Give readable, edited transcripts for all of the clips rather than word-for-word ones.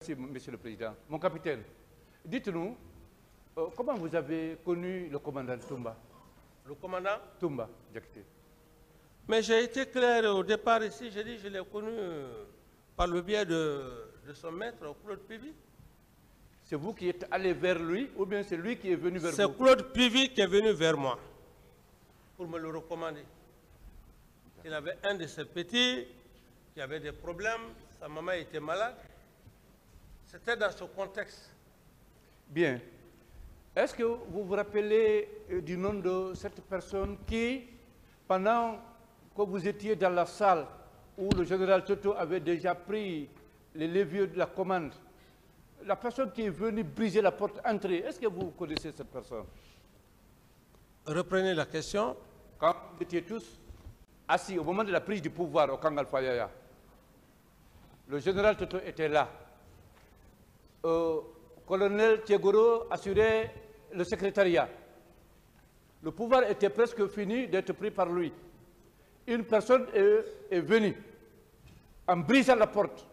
Merci, Monsieur le Président. Mon capitaine, dites-nous, comment vous avez connu le commandant Toumba? Le commandant Toumba, Diakité. Mais j'ai été clair au départ ici, j'ai dit que je l'ai connu par le biais de son maître, Claude Pivy. C'est vous qui êtes allé vers lui ou bien c'est lui qui est venu vers vous? C'est Claude Pivy qui est venu vers moi pour me le recommander. Il avait un de ses petits qui avait des problèmes, sa maman était malade. C'était dans ce contexte. Bien. Est-ce que vous vous rappelez du nom de cette personne qui, pendant que vous étiez dans la salle où le général Toto avait déjà pris les leviers de la commande, la personne qui est venue briser la porte entrée, est-ce que vous connaissez cette personne? Reprenez la question. Quand vous étiez tous assis au moment de la prise du pouvoir au Kangal Fayaya, le général Toto était là. Colonel Thiegoro assurait le secrétariat. Le pouvoir était presque fini d'être pris par lui. Une personne est venue en brisant la porte.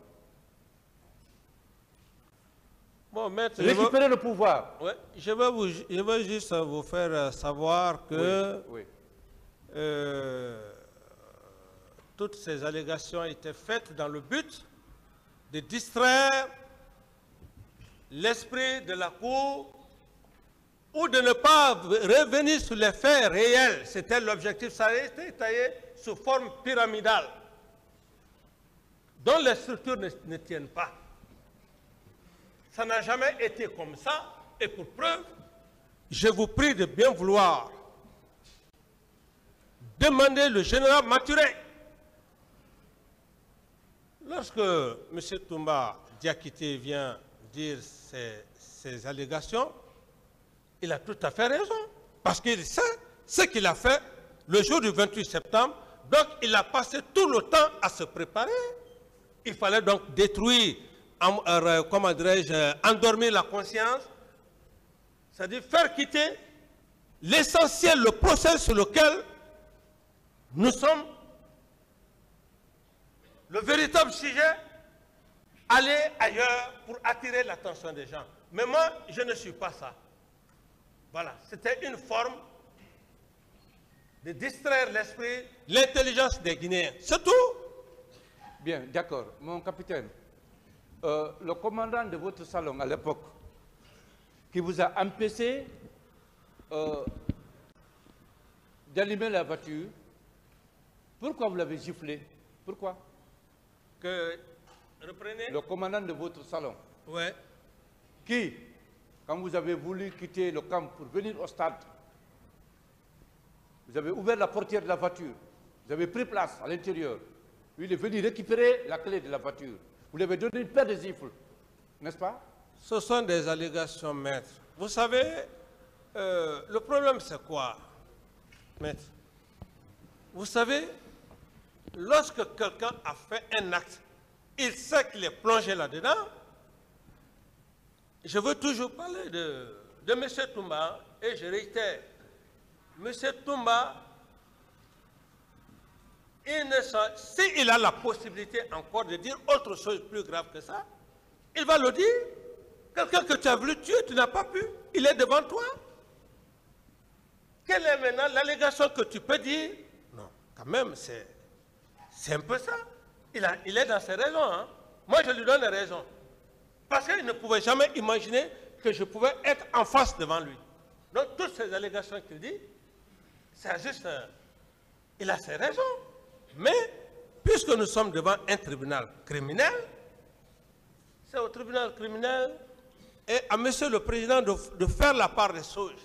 Bon, maître, récupérer le pouvoir. Ouais, je veux juste vous faire savoir que oui. Toutes ces allégations étaient faites dans le but de distraire l'esprit de la Cour ou de ne pas revenir sur les faits réels. C'était l'objectif. Ça a été taillé sous forme pyramidale, dont les structures ne tiennent pas. Ça n'a jamais été comme ça. Et pour preuve, je vous prie de bien vouloir demander le général Maturé. Lorsque M. Toumba Diakité vient dire ces allégations, il a tout à fait raison. Parce qu'il sait ce qu'il a fait le jour du 28 septembre. Donc, il a passé tout le temps à se préparer. Il fallait donc détruire, comment dirais-je, endormir la conscience. C'est-à-dire faire quitter l'essentiel, le procès sur lequel nous sommes, le véritable sujet, aller ailleurs pour attirer l'attention des gens. Mais moi, je ne suis pas ça. Voilà, c'était une forme de distraire l'esprit, l'intelligence des Guinéens. C'est tout. Bien, d'accord. Mon capitaine, le commandant de votre salon à l'époque, qui vous a empêché d'allumer la voiture, pourquoi vous l'avez giflé? Pourquoi? Reprenez. Le commandant de votre salon. Ouais. Qui, quand vous avez voulu quitter le camp pour venir au stade, vous avez ouvert la portière de la voiture, vous avez pris place à l'intérieur. Lui, il est venu récupérer la clé de la voiture. Vous lui avez donné une paire de gifles, n'est-ce pas? Ce sont des allégations, maître. Vous savez, le problème c'est quoi, maître? Vous savez, lorsque quelqu'un a fait un acte, il sait qu'il est plongé là-dedans. Je veux toujours parler de M. Toumba et je réitère, M. Toumba, s'il a la possibilité encore de dire autre chose plus grave que ça, il va le dire. Quelqu'un que tu as voulu tuer, tu n'as pas pu. Il est devant toi. Quelle est maintenant l'allégation que tu peux dire? Non, quand même, c'est un peu ça. Il est dans ses raisons. Hein. Moi, je lui donne les raisons. Parce qu'il ne pouvait jamais imaginer que je pouvais être en face devant lui. Donc, toutes ces allégations qu'il dit, c'est juste... il a ses raisons. Mais, puisque nous sommes devant un tribunal criminel, c'est au tribunal criminel et à monsieur le président de faire la part des choses.